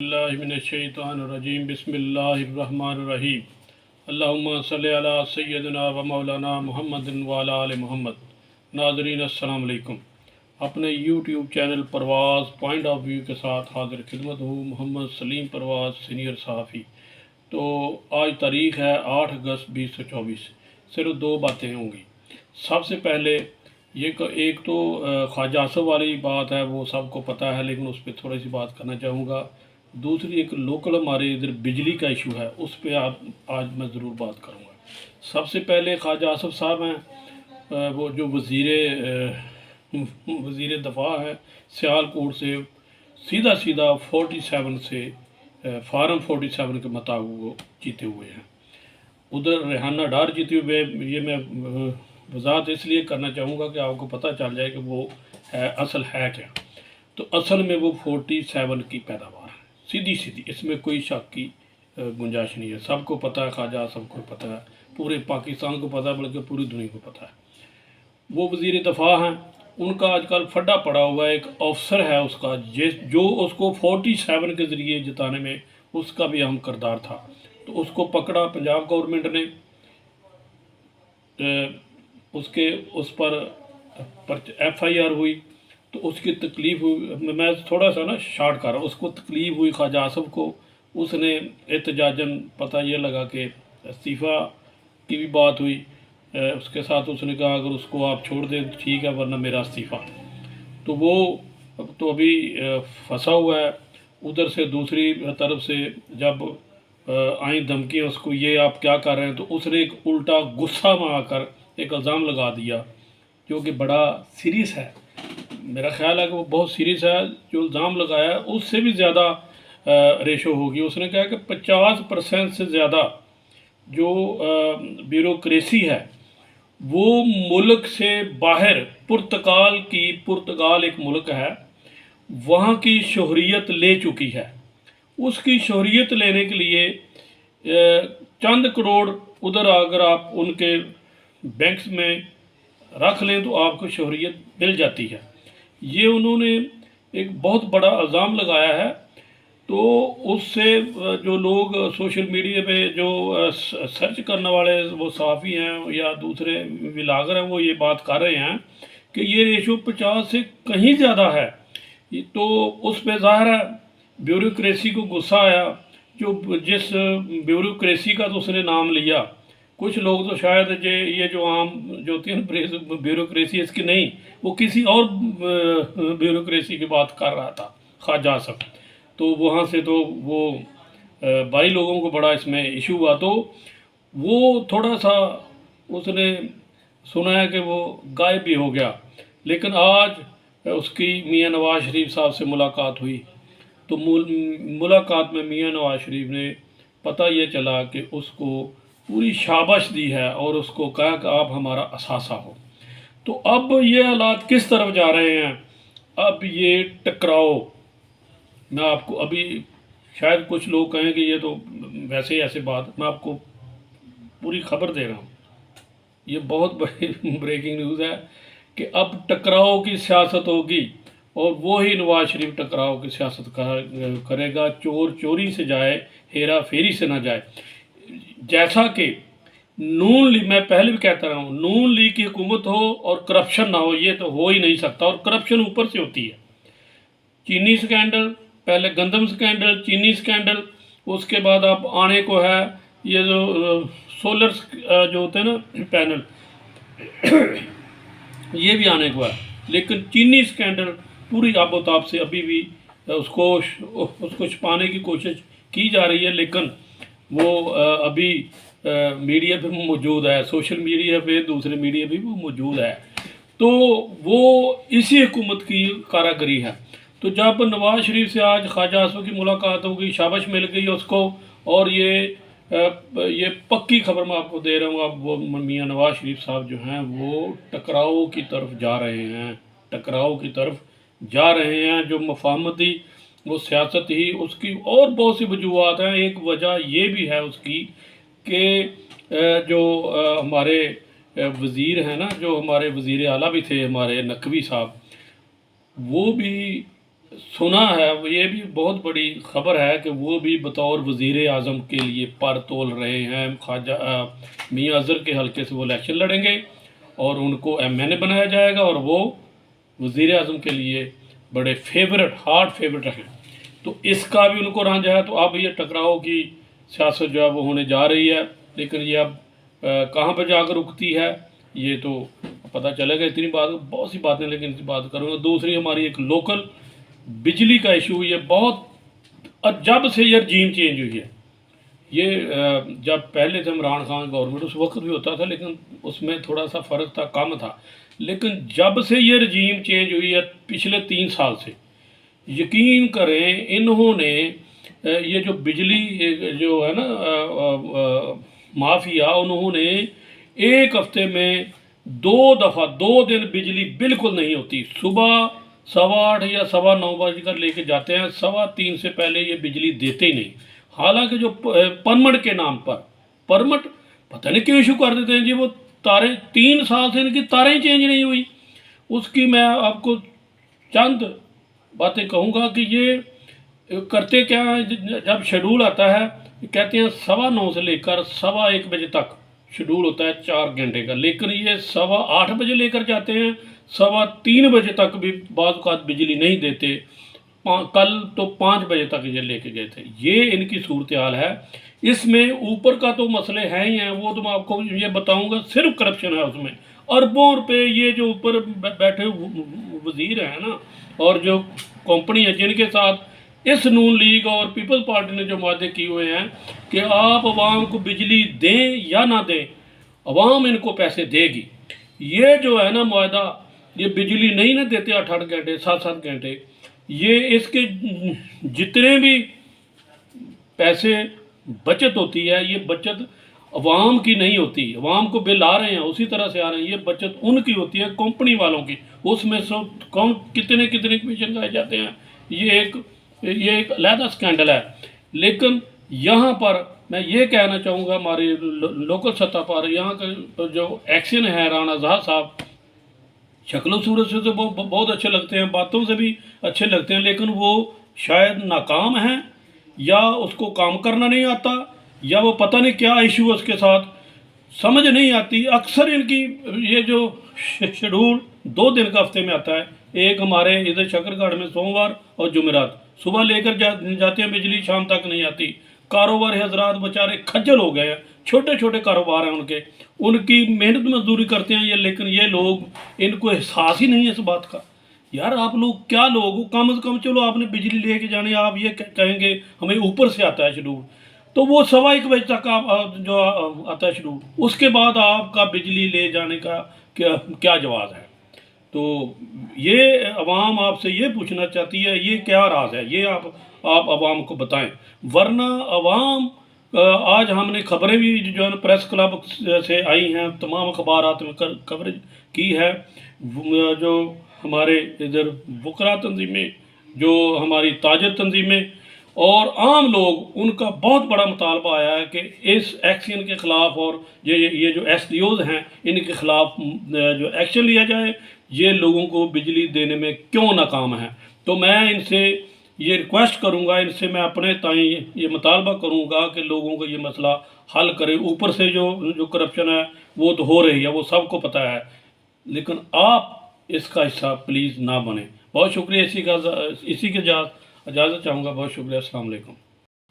اللہ من الشیطان الرجیم بسم اللہ الرحمن الرحیم اللہم صلی علی سیدنا و مولانا محمد وعلی آل محمد۔ ناظرین السلام علیکم۔ اپنے یوٹیوب چینل پرواز پوائنٹ آف ویو کے ساتھ حاضر خدمت ہوں محمد سلیم پرواز سینئر صحافی۔ تو آج تاریخ ہے 8 اگست 2024۔ صرف دو باتیں ہوں گی۔ سب سے پہلے ایک تو خواجہ آصف والی بات ہے، وہ سب کو پتہ ہے، لیکن اس پہ تھوڑی سی بات کرنا چاہوں گا۔ دوسری ایک لوکل ہمارے ادھر بجلی کا ایشو ہے، اس پہ آج میں ضرور بات کروں گا۔ سب سے پہلے خواجہ آصف صاحب ہیں، وہ جو وزیر دفاع ہے، سیالکوٹ سے سیدھا 47 سے فارم 47 کے مطابق وہ جیتے ہوئے ہیں۔ ادھر ریحانہ ڈار جیتے ہوئے، یہ میں وضاحت اس لیے کرنا چاہوں گا کہ آپ کو پتہ چل جائے کہ وہ اصل ہے کیا۔ تو اصل میں وہ 47 کی پیداوار ہے، سیدھی اس میں کوئی شک کی گنجائش نہیں ہے۔ سب کو پتہ ہے، خواجہ آصف کو پتہ ہے، پورے پاکستان کو پتہ ہے، بلکہ پوری دنیا کو پتہ ہے۔ وہ وزیر دفاع ہیں، ان کا آج کل پھڈا پڑا ہوا ہے، ایک آفسر ہے اس کا جو اس کو 47 کے ذریعے جتانے میں اس کا بھی اہم کردار تھا۔ تو اس کو پکڑا پنجاب گورنمنٹ نے، اس پر FIR ہوئی، تو اس کی تکلیف ہوئی۔ میں تھوڑا سا شارٹ کر رہا ہوں۔ اس کو تکلیف ہوئی خواجہ آصف کو، اس نے احتجاجاً پتہ یہ لگا کہ استعفیٰ کی بھی بات ہوئی، اس کے ساتھ اس نے کہا اگر اس کو آپ چھوڑ دیں ٹھیک ہے، ورنہ میرا استعفیٰ۔ تو وہ تو ابھی پھنسا ہوا ہے۔ ادھر سے دوسری طرف سے جب آئیں دھمکیاں اس کو، یہ آپ کیا کر رہے ہیں، تو اس نے ایک الٹا غصہ میں آ کر ایک الزام لگا دیا، جو کہ بڑا سیریس ہے۔ میرا خیال ہے کہ وہ بہت سیریس ہے۔ جو الزام لگایا ہے اس سے بھی زیادہ ریشو ہوگی۔ اس نے کہا کہ 50% سے زیادہ جو بیوروکریسی ہے وہ ملک سے باہر، پرتگال ایک ملک ہے، وہاں کی شہریت لے چکی ہے۔ اس کی شہریت لینے کے لیے چند کروڑ ادھر اگر آپ ان کے بینکس میں رکھ لیں تو آپ کو شہریت مل جاتی ہے۔ یہ انہوں نے ایک بہت بڑا الزام لگایا ہے۔ تو اس سے جو لوگ سوشل میڈیا پہ جو سرچ کرنے والے وہ صحافی ہیں یا دوسرے ولاگر ہیں، وہ یہ بات کر رہے ہیں کہ یہ ریشو 50 سے کہیں زیادہ ہے۔ تو اس پہ ظاہر ہے بیوروکریسی کو غصہ آیا، جس بیوروکریسی کا تو اس نے نام لیا۔ کچھ لوگ تو شاید یہ جو عام جو ہوتی ہے نا بیوروکریسی، اس کی نہیں، وہ کسی اور بیوروکریسی کی بات کر رہا تھا خواجہ آصف۔ تو وہاں سے تو وہ 22 لوگوں کو بڑا اس میں ایشو ہوا۔ تو وہ تھوڑا سا اس نے سنا ہے کہ وہ غائب بھی ہو گیا، لیکن آج اس کی میاں نواز شریف صاحب سے ملاقات ہوئی۔ تو ملاقات میں میاں نواز شریف نے پتہ یہ چلا کہ اس کو پوری شاباش دی ہے اور اس کو کہا کہ آپ ہمارا اثاثہ ہو۔ تو اب یہ حالات کس طرف جا رہے ہیں؟ اب یہ ٹکراؤ، میں آپ کو ابھی شاید کچھ لوگ کہیں کہ یہ تو ویسے ہی ایسے بات، میں آپ کو پوری خبر دے رہا ہوں۔ یہ بہت بڑی بریکنگ نیوز ہے کہ اب ٹکراؤ کی سیاست ہوگی، اور وہی نواز شریف ٹکراؤ کی سیاست کرے گا۔ چور چوری سے جائے، ہیرا پھیری سے نہ جائے۔ جیسا کہ نون لیگ، میں پہلے بھی کہتا رہا ہوں، نون لیگ کی حکومت ہو اور کرپشن نہ ہو، یہ تو ہو ہی نہیں سکتا، اور کرپشن اوپر سے ہوتی ہے۔ چینی سکینڈل، پہلے گندم سکینڈل، چینی سکینڈل، اس کے بعد اب آنے کو ہے یہ جو سولر جو ہوتے ہیں نا پینل، یہ بھی آنے کو ہے۔ لیکن چینی سکینڈل پوری آب و تاب سے ابھی بھی اس کو چھپانے کی کوشش کی جا رہی ہے، لیکن وہ ابھی میڈیا پہ موجود ہے، سوشل میڈیا پہ، دوسرے میڈیا پہ وہ موجود ہے۔ تو وہ اسی حکومت کی کاراگری ہے۔ تو جب نواز شریف سے آج خواجہ آصف کی ملاقات ہو گئی، شاباش مل گئی اس کو، اور یہ پکی خبر میں آپ کو دے رہا ہوں، اب وہ میاں نواز شریف صاحب جو ہیں وہ ٹکراؤ کی طرف جا رہے ہیں، ٹکراؤ کی طرف جا رہے ہیں۔ جو مفاہمتی وہ سیاست ہی، اس کی اور بہت سی وجوہات ہیں۔ ایک وجہ یہ بھی ہے اس کی کہ جو ہمارے وزیر ہیں نا، جو ہمارے وزیر اعلیٰ بھی تھے ہمارے نقوی صاحب، وہ بھی سنا ہے، یہ بھی بہت بڑی خبر ہے کہ وہ بھی بطور وزیر اعظم کے لیے پر تول رہے ہیں، خواجہ میاں اظہر کے حلقے سے وہ الیکشن لڑیں گے اور ان کو ایم این اے بنایا جائے گا اور وہ وزیر اعظم کے لیے بڑے فیورٹ، ہارڈ فیورٹ رہیں۔ تو اس کا بھی ان کو رانجھا ہے، تو اب یہ ٹکراؤ کی سیاست جو ہے وہ ہونے جا رہی ہے، لیکن یہ اب کہاں پہ جا کر رکتی ہے یہ تو پتہ چلے گا۔ اتنی بات، بہت سی باتیں لیکن اس بات کروں گا۔ دوسری ہماری ایک لوکل بجلی کا ایشو، یہ بہت جب سے یہ رجیم چینج ہوئی ہے، یہ جب پہلے تھے عمران خان گورنمنٹ اس وقت بھی ہوتا تھا لیکن اس میں تھوڑا سا فرق تھا، کم تھا، لیکن جب سے یہ رجیم چینج ہوئی ہے پچھلے 3 سال سے، یقین کریں انہوں نے یہ جو بجلی جو ہے نا مافیا، انہوں نے ایک ہفتے میں 2 دفعہ 2 دن بجلی بالکل نہیں ہوتی، صبح 8:15 یا 9:15 بجے کر لے کے جاتے ہیں، 3:15 سے پہلے یہ بجلی دیتے ہی نہیں۔ حالانکہ جو پرمٹ کے نام پر پرمٹ پتہ نہیں کیوں ایشو کر دیتے ہیں جی، وہ تاریں 3 سال سے ان کی تاریں چینج نہیں ہوئی۔ اس کی میں آپ کو چند باتیں کہوں گا کہ یہ کرتے کیا ہیں، جب شیڈول آتا ہے کہتے ہیں 9:15 سے لے کر 1:15 بجے تک شیڈول ہوتا ہے 4 گھنٹے کا، لیکن یہ 8:15 بجے لے کر جاتے ہیں، 3:15 بجے تک بھی بعض اوقات بجلی نہیں دیتے۔ کل تو 5 بجے تک یہ لے کے گئے تھے۔ یہ ان کی صورتحال ہے۔ اس میں اوپر کا تو مسئلے ہیں ہی ہیں، وہ تو میں آپ کو یہ بتاؤں گا، صرف کرپشن ہے اس میں، اربوں روپے یہ جو اوپر بیٹھے وزیر ہیں نا، اور جو کمپنی ہے جن کے ساتھ اس نون لیگ اور پیپلز پارٹی نے جو معاہدے کیے ہوئے ہیں کہ آپ عوام کو بجلی دیں یا نہ دیں، عوام ان کو پیسے دے گی۔ یہ جو ہے نا معاہدہ، یہ بجلی نہیں نہ دیتے 8-8 گھنٹے 7-7 گھنٹے، یہ اس کے جتنے بھی پیسے بچت ہوتی ہے، یہ بچت عوام کی نہیں ہوتی، عوام کو بل آ رہے ہیں اسی طرح سے آ رہے ہیں، یہ بچت ان کی ہوتی ہے کمپنی والوں کی، اس میں کون کتنے کمیشن لائے جاتے ہیں، یہ ایک علیحدہ سکینڈل ہے۔ لیکن یہاں پر میں یہ کہنا چاہوں گا ہماری لوکل سطح پر یہاں کا جو ایکشن ہے رانا زہر صاحب، شکل و صورت سے تو بہت اچھے لگتے ہیں، باتوں سے بھی اچھے لگتے ہیں، لیکن وہ شاید ناکام ہیں یا اس کو کام کرنا نہیں آتا یا وہ پتہ نہیں کیا ایشو ہے اس کے ساتھ، سمجھ نہیں آتی۔ اکثر ان کی یہ جو شیڈول 2 دن کا ہفتے میں آتا ہے، ایک ہمارے ادھر شکر گڑھ میں سوموار اور جمعرات صبح لے کر جاتے ہیں بجلی، شام تک نہیں آتی۔ کاروبار حضرات بیچارے کھجل ہو گئے ہیں، چھوٹے چھوٹے کاروبار ہیں ان کی محنت مزدوری کرتے ہیں یہ، لیکن یہ لوگ ان کو احساس ہی نہیں ہے اس بات کا۔ یار آپ لوگ کیا لوگ ہو، کم از کم چلو آپ نے بجلی لے کے جانے، آپ یہ کہیں گے ہمیں اوپر سے آتا ہے شیڈول، تو وہ 1:15 بجے تک آپ جو آتا ہے شیڈول، اس کے بعد آپ کا بجلی لے جانے کا کیا جواز ہے؟ تو یہ عوام آپ سے یہ پوچھنا چاہتی ہے، یہ کیا راز ہے، یہ آپ عوام کو بتائیں، ورنہ عوام آج ہم نے خبریں بھی جو ہے نا پریس کلب سے آئی ہیں، تمام اخبارات میں کوریج کی ہے، جو ہمارے ادھر وکلا تنظیمیں، جو ہماری تاجر تنظیمیں اور عام لوگ، ان کا بہت بڑا مطالبہ آیا ہے کہ اس ایکشن کے خلاف اور یہ جو ایس ڈی اوز ہیں ان کے خلاف جو ایکشن لیا جائے، یہ لوگوں کو بجلی دینے میں کیوں ناکام ہے۔ تو میں ان سے یہ ریکویسٹ کروں گا، ان سے میں اپنے تائیں یہ مطالبہ کروں گا کہ لوگوں کو یہ مسئلہ حل کرے۔ اوپر سے جو کرپشن ہے وہ تو ہو رہی ہے، وہ سب کو پتہ ہے، لیکن آپ اس کا حصہ پلیز نہ بنیں۔ بہت شکریہ، اسی کے اجازت چاہوں گا، بہت شکریہ، السلام علیکم۔